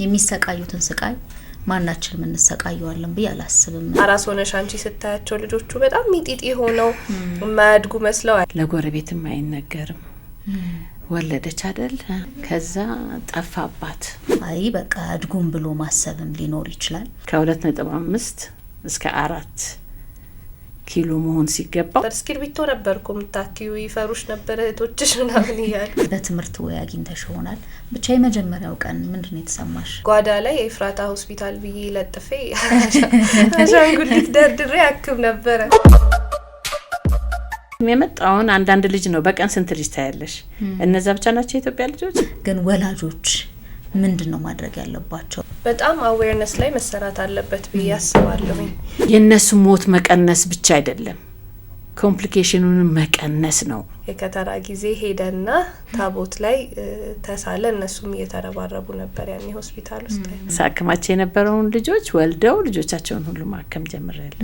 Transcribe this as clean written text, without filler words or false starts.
የሚሰቃዩትን ስቃይ ማናችን ምን ሰቃዩዋለን በያላስብም አራስ ሆነሽ አንቺ ስታያቸው ልጆቹ በጣም ሚጢጢ ሆነው ማያድጉ መስለው ለጎረቤትም አይነገርም ወለደች አይደል ከዛ ጠፋባት አይ በቃ አድጉም ብሎ ማሰብም ሊኖር ይችላል ከ2.5 እስከ 4 ኪሎ መሆን ሲገባ እስክሪብቶ ነበርኩ ምታኪው ይፈሩሽ ነበር እህቶችሽ ምናምን ይያል በትምርት ወይ አግኝተሽ ሆናል ብቻ የመጀመሪያው ቀን ምንድነው የተሰማሽ ጓዳ ላይ ኤፍራታ ሆስፒታል ብዬ ለጥፌ አሻንጉሊት ደርድሬ አክም ነበር የመጣውን አንዳንድ ልጅ ነው በቀን ስንት ልጅ ታያለሽ እነዛ ብቻ ናቸው የኢትዮጵያ ልጆች ግን ወላጆች ምንድነው ማድረግ ያለባቸው በጣም አዌርነስ ላይ መሰራት አለበት ብዬ አስባለሁ የነሱ ሞት መቀነስ ብቻ አይደለም ኮምፕሊኬሽኑን መቀነስ ነው የከተራ ጊዜ ሄደና ታቦት ላይ ተሳለ እነሱም እየተረባረቡ ነበር ያኔ ሆስፒታል ውስጥ ሳክማቸው የነበረውን ልጆች ወልደው ልጆቻቸውን ሁሉ ማከም ጀምረዋል